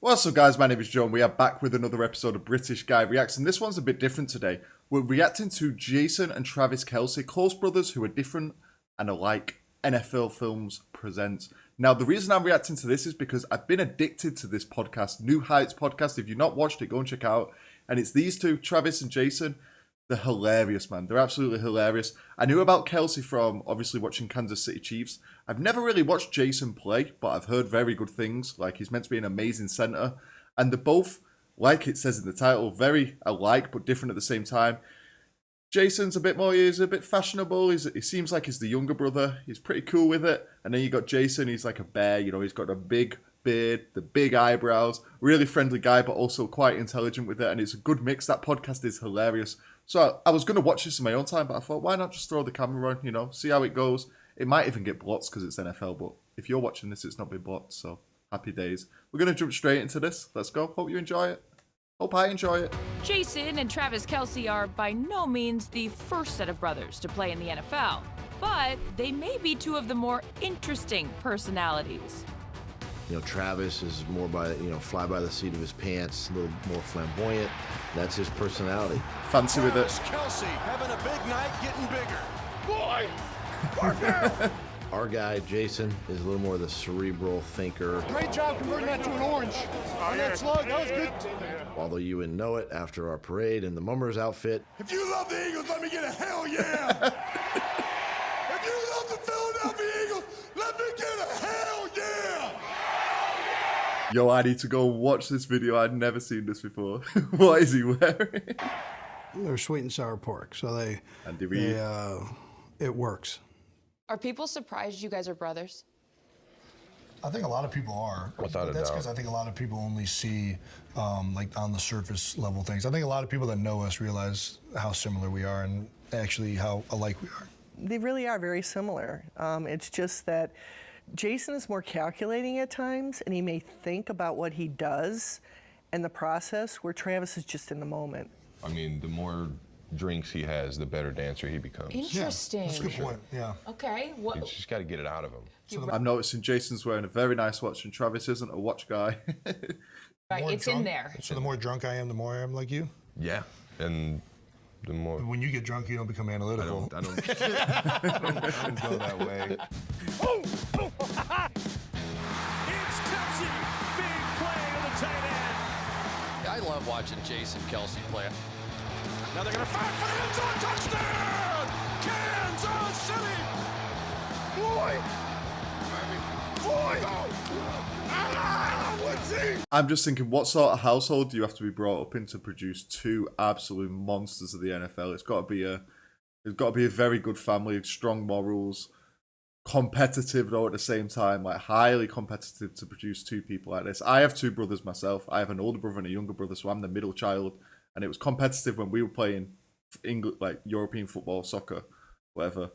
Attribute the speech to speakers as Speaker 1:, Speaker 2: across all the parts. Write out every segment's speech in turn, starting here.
Speaker 1: What's up, guys? My name is John. We are back with another episode of British Guy Reacts, and this one's a bit different today. We're reacting to Jason and Travis Kelce, close brothers who are different and alike. NFL Films presents. Now, the reason I'm reacting to this is because I've been addicted to this podcast, New Heights podcast. If you've not watched it, go and check it out. And it's these two, Travis and Jason. They're hilarious, man. They're absolutely hilarious. I knew about Kelce from obviously watching Kansas City Chiefs. I've never really watched Jason play, but I've heard very good things. Like, he's meant to be an amazing center. And they're both, like it says in the title, very alike but different at the same time. Jason's he's a bit fashionable. He seems like he's the younger brother. He's pretty cool with it. And then you got Jason, he's like a bear. You know, he's got a big beard, the big eyebrows. Really friendly guy, but also quite intelligent with it. And it's a good mix. That podcast is hilarious. So I was going to watch this in my own time, but I thought, why not just throw the camera on, you know, see how it goes. It might even get blocked because it's NFL, but if you're watching this, it's not been blocked, so happy days. We're going to jump straight into this. Let's go. Hope you enjoy it. Hope I enjoy it.
Speaker 2: Jason and Travis Kelce are by no means the first set of brothers to play in the NFL, but they may be two of the more interesting personalities.
Speaker 3: You know, Travis is more fly by the seat of his pants, a little more flamboyant. That's his personality.
Speaker 1: Fancy with it.
Speaker 4: Kelce having a big night, getting bigger. Boy, partner.
Speaker 3: Our guy, Jason, is a little more the cerebral thinker.
Speaker 4: Great job converting that to an orange. On that slug, that was good.
Speaker 3: Although you wouldn't know it after our parade in the Mummers outfit.
Speaker 4: If you love the Eagles, let me get a hell yeah. If you love the Philadelphia Eagles, let me get a hell yeah.
Speaker 1: Yo, I need to go watch this video. I'd never seen this before. What is he wearing?
Speaker 5: They're sweet and sour pork, so it works.
Speaker 6: Are people surprised you guys are brothers?
Speaker 5: I think a lot of people are.
Speaker 7: Without a
Speaker 5: That's
Speaker 7: doubt.
Speaker 5: because I think a lot of people only see like on the surface level things. I think a lot of people that know us realize how similar we are and actually how alike we are.
Speaker 8: They really are very similar. It's just that Jason is more calculating at times, and he may think about what he does and the process, where Travis is just in the moment.
Speaker 7: I mean, the more drinks he has, the better dancer he becomes.
Speaker 6: Interesting.
Speaker 5: That's a good point, yeah.
Speaker 6: Okay.
Speaker 7: You just got to get it out of him.
Speaker 1: I'm noticing Jason's wearing a very nice watch, and Travis isn't a watch guy.
Speaker 6: Right, it's in there.
Speaker 5: So the more drunk I am, the more I am like you?
Speaker 7: Yeah, and the more...
Speaker 5: When you get drunk, you don't become analytical.
Speaker 7: I don't go that way.
Speaker 4: It's Kelce, big play to the tight end.
Speaker 9: I love watching Jason Kelce play.
Speaker 4: Now they're going to fire for the end zone, touchdown! Kansas City! Boy!
Speaker 1: I'm just thinking, what sort of household do you have to be brought up in to produce two absolute monsters of the NFL? It's got to be a very good family, strong morals, competitive though at the same time, like highly competitive to produce two people like this. I have two brothers myself. I have an older brother and a younger brother, so I'm the middle child. And it was competitive when we were playing English, like European football, soccer, whatever.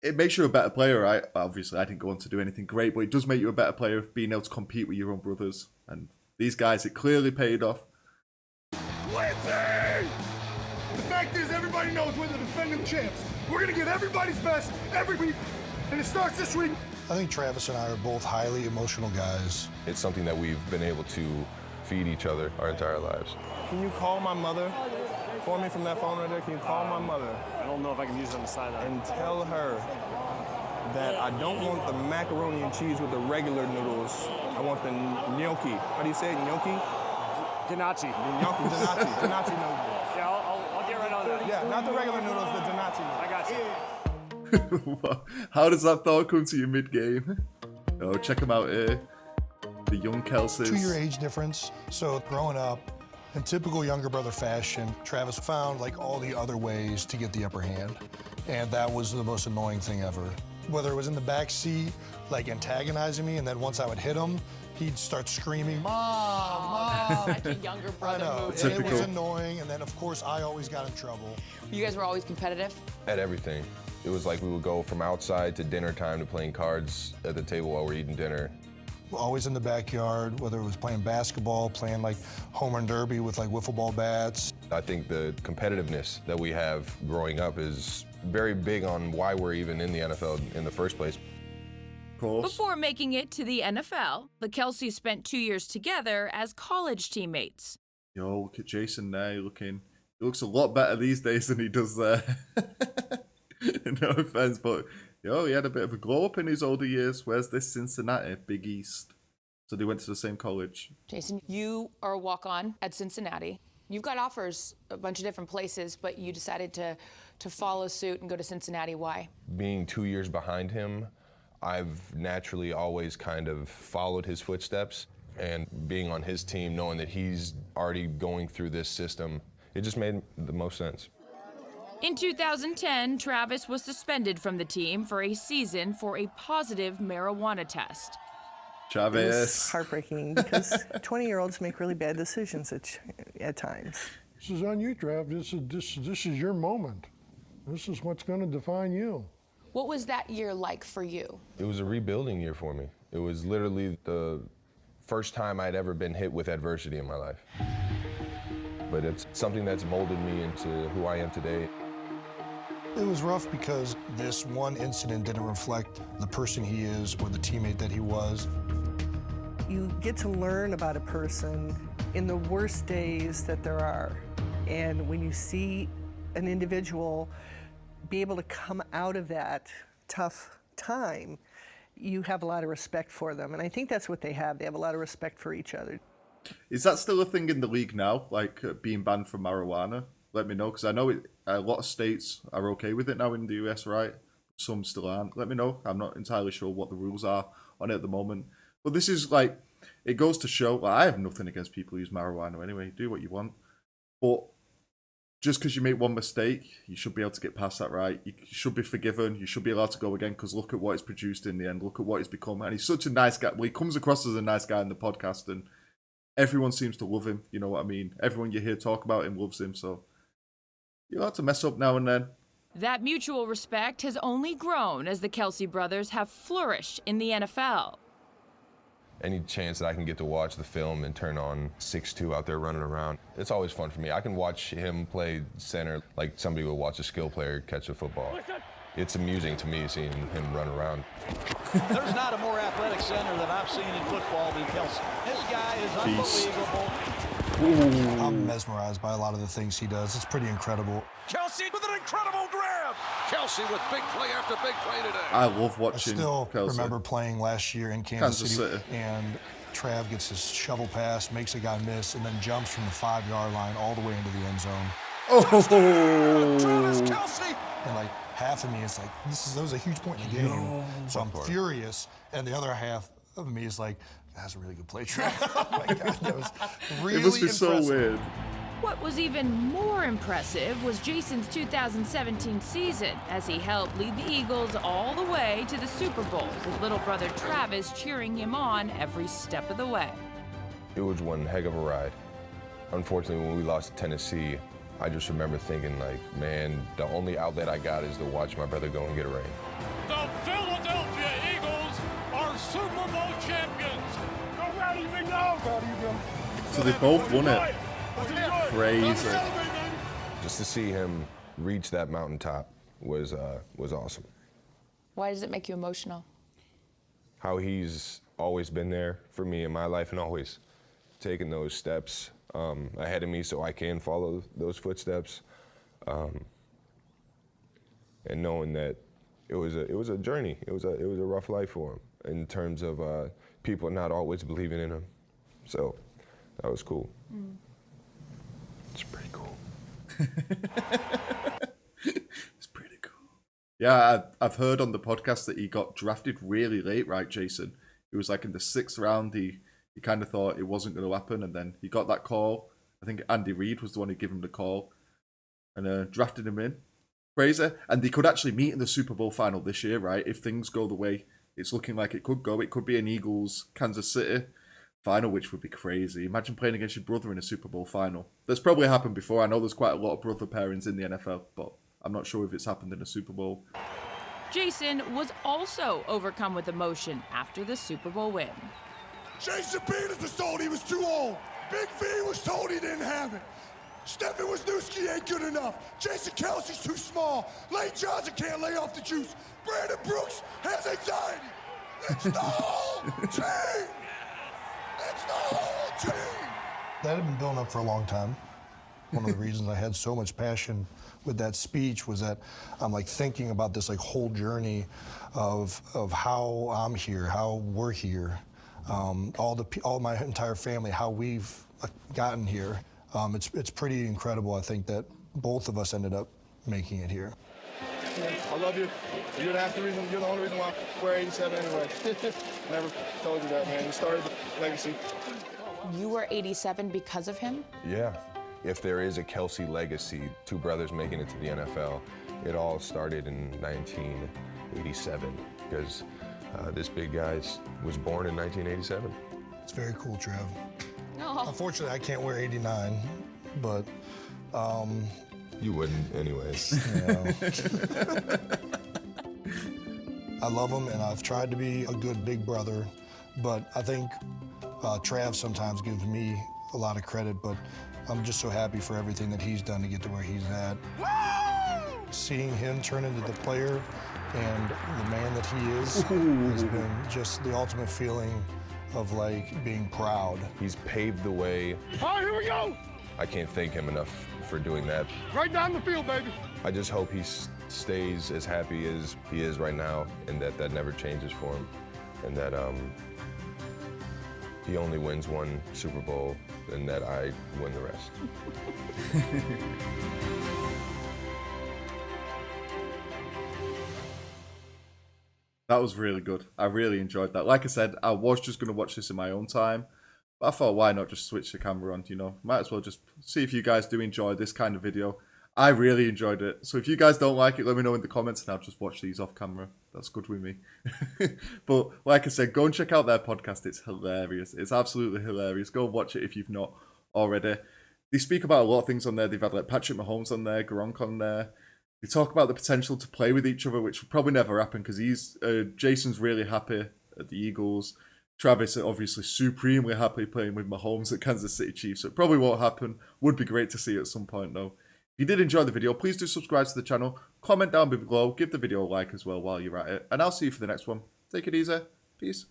Speaker 1: It makes you a better player, right? Obviously, I didn't go on to do anything great, but it does make you a better player being able to compete with your own brothers. And these guys, it clearly paid off.
Speaker 4: Lindsay! The fact is, everybody knows we're the defending champs. We're going to get everybody's best every week, and it starts this week.
Speaker 5: I think Travis and I are both highly emotional guys.
Speaker 7: It's something that we've been able to feed each other our entire lives.
Speaker 10: Can you call my mother for me from that phone right there? Can you call my mother?
Speaker 11: I don't know if I can use it on the sideline.
Speaker 10: And tell her that I don't want the macaroni and cheese with the regular noodles. I want the gnocchi. How do you say it? Gnocchi?
Speaker 11: Ganachi.
Speaker 10: The gnocchi, ganachi noodles.
Speaker 11: Yeah, I'll get right on that.
Speaker 10: Yeah, not the regular noodles, the ganachi noodles.
Speaker 11: I got you.
Speaker 1: How does that thought come to you mid-game? Oh, check them out here. The young Kelces.
Speaker 5: 2-year age difference. So growing up, in typical younger brother fashion, Travis found like all the other ways to get the upper hand. And that was the most annoying thing ever. Whether it was in the back seat, like antagonizing me, and then once I would hit him, he'd start screaming, Mom!
Speaker 6: Such a younger
Speaker 5: I
Speaker 6: brother
Speaker 5: know,
Speaker 6: move.
Speaker 5: and it was annoying, and then of course I always got in trouble.
Speaker 6: You guys were always competitive?
Speaker 7: At everything. It was like we would go from outside to dinner time to playing cards at the table while we're eating dinner.
Speaker 5: Always in the backyard, whether it was playing basketball, playing like home run derby with like wiffle ball bats.
Speaker 7: I think the competitiveness that we have growing up is very big on why we're even in the NFL in the first place.
Speaker 1: course.
Speaker 2: Before making it to the NFL, the Kelces spent 2 years together as college teammates.
Speaker 1: Yo, look at Jason there. He looks a lot better these days than he does there. No offense, but yo, he had a bit of a glow up in his older years. Where's this Cincinnati, Big East? So they went to the same college.
Speaker 6: Jason, you are a walk-on at Cincinnati. You've got offers a bunch of different places, but you decided to follow suit and go to Cincinnati. Why?
Speaker 7: Being 2 years behind him, I've naturally always kind of followed his footsteps. And being on his team, knowing that he's already going through this system, it just made the most sense.
Speaker 2: In 2010, Travis was suspended from the team for a season for a positive marijuana test.
Speaker 8: It was
Speaker 1: Chavez.
Speaker 8: heartbreaking because 20-year-olds make really bad decisions at times.
Speaker 5: This is on you, Trav. This is your moment. This is what's going to define you.
Speaker 6: What was that year like for you?
Speaker 7: It was a rebuilding year for me. It was literally the first time I'd ever been hit with adversity in my life. But it's something that's molded me into who I am today.
Speaker 5: It was rough because this one incident didn't reflect the person he is or the teammate that he was.
Speaker 8: You get to learn about a person in the worst days that there are. And when you see an individual be able to come out of that tough time, you have a lot of respect for them. And I think that's what they have. They have a lot of respect for each other.
Speaker 1: Is that still a thing in the league now, like being banned from marijuana? Let me know, because I know a lot of states are okay with it now in the US, right? Some still aren't. Let me know. I'm not entirely sure what the rules are on it at the moment. But this is like, it goes to show, well, I have nothing against people who use marijuana anyway. Do what you want. But just because you make one mistake, you should be able to get past that, right? You should be forgiven. You should be allowed to go again, because look at what it's produced in the end. Look at what it's become. And he's such a nice guy. Well, he comes across as a nice guy in the podcast, and everyone seems to love him. You know what I mean? Everyone you hear talk about him loves him, so you're allowed to mess up now and then.
Speaker 2: That mutual respect has only grown as the Kelce brothers have flourished in the NFL.
Speaker 7: Any chance that I can get to watch the film and turn on 6'2" out there running around, it's always fun for me. I can watch him play center like somebody would watch a skill player catch a football. It's amusing to me seeing him run around.
Speaker 12: There's not a more athletic center that I've seen in football than Kelce. This guy is unbelievable.
Speaker 5: Ooh. I'm mesmerized by a lot of the things he does. It's pretty incredible.
Speaker 12: Kelce with an incredible grab. Kelce with big play after big play today.
Speaker 1: I love watching
Speaker 5: I still
Speaker 1: Kelce.
Speaker 5: remember playing last year in Kansas City, and Trav gets his shovel pass, makes a guy miss, and then jumps from the 5-yard line all the way into the end zone.
Speaker 1: Oh!
Speaker 12: Travis Kelce.
Speaker 5: And like half of me is like, that was a huge point in the game. So I'm furious, and the other half of me is like, that's a really good play, Trav. Oh my God, that was really
Speaker 1: It must be
Speaker 5: impressive.
Speaker 1: so weird.
Speaker 2: What was even more impressive was Jason's 2017 season, as he helped lead the Eagles all the way to the Super Bowl, with little brother Travis cheering him on every step of the way.
Speaker 7: It was one heck of a ride. Unfortunately, when we lost to Tennessee, I just remember thinking, like, man, the only outlet I got is to watch my brother go and get a ring.
Speaker 11: The Philadelphia Eagles are Super Bowl champions. Go Rowdy, big dog.
Speaker 1: So they both won it. Crazy.
Speaker 7: Just to see him reach that mountaintop was awesome.
Speaker 6: Why does it make you emotional?
Speaker 7: How he's always been there for me in my life and always taking those steps ahead of me so I can follow those footsteps. And knowing that it was a journey. It was a rough life for him in terms of people not always believing in him. So that was cool. It's pretty cool.
Speaker 1: It's pretty cool. Yeah, I've heard on the podcast that he got drafted really late, right, Jason? It was like in the 6th round. He kind of thought it wasn't going to happen, and then he got that call. I think Andy Reid was the one who gave him the call and drafted him in. Crazy. And they could actually meet in the Super Bowl final this year, right? If things go the way it's looking like it could go. It could be an Eagles-Kansas City final, which would be crazy. Imagine playing against your brother in a Super Bowl final. That's probably happened before. I know there's quite a lot of brother pairings in the NFL, but I'm not sure if it's happened in a Super Bowl.
Speaker 2: Jason was also overcome with emotion after the Super Bowl win.
Speaker 4: Jason Peters was told he was too old. Big V was told he didn't have it. Stephen Wisniewski ain't good enough. Jason Kelce's too small. Lane Johnson can't lay off the juice. Brandon Brooks has anxiety. It's the whole team! It's the whole team!
Speaker 5: That had been building up for a long time. One of the reasons I had so much passion with that speech was that I'm like thinking about this like whole journey of how I'm here, how we're here, all my entire family, how we've gotten here. It's pretty incredible. I think that both of us ended up making it here.
Speaker 10: I love you. You're the only reason why we're 87 anyway. Never told you that, man. You started the legacy.
Speaker 6: You were 87 because of him?
Speaker 7: Yeah. If there is a Kelce legacy, two brothers making it to the NFL, it all started in 1987 because this big guy was born in 1987.
Speaker 5: It's very cool, Trev.
Speaker 6: Oh.
Speaker 5: Unfortunately, I can't wear 89, but
Speaker 7: You wouldn't anyways.
Speaker 5: yeah. I love him, and I've tried to be a good big brother, but I think Trav sometimes gives me a lot of credit, but I'm just so happy for everything that he's done to get to where he's at. Seeing him turn into the player and the man that he is has been just the ultimate feeling of like being proud.
Speaker 7: He's paved the way.
Speaker 11: All right, here we go.
Speaker 7: I can't thank him enough for doing that.
Speaker 11: Right down the field, baby.
Speaker 7: I just hope he stays as happy as he is right now, and that never changes for him, and that he only wins one Super Bowl, and that I win the rest.
Speaker 1: That was really good. I really enjoyed that. Like I said, I was just going to watch this in my own time, but I thought, why not just switch the camera on, you know? Might as well just see if you guys do enjoy this kind of video. I really enjoyed it. So if you guys don't like it, let me know in the comments and I'll just watch these off camera. That's good with me. But like I said, go and check out their podcast. It's hilarious. It's absolutely hilarious. Go and watch it if you've not already. They speak about a lot of things on there. They've had like Patrick Mahomes on there, Gronk on there. They talk about the potential to play with each other, which will probably never happen because Jason's really happy at the Eagles. Travis obviously supremely happy playing with Mahomes at Kansas City Chiefs. So it probably won't happen. Would be great to see at some point though. If you did enjoy the video, please do subscribe to the channel. Comment down below. Give the video a like as well while you're at it. And I'll see you for the next one. Take it easy. Peace.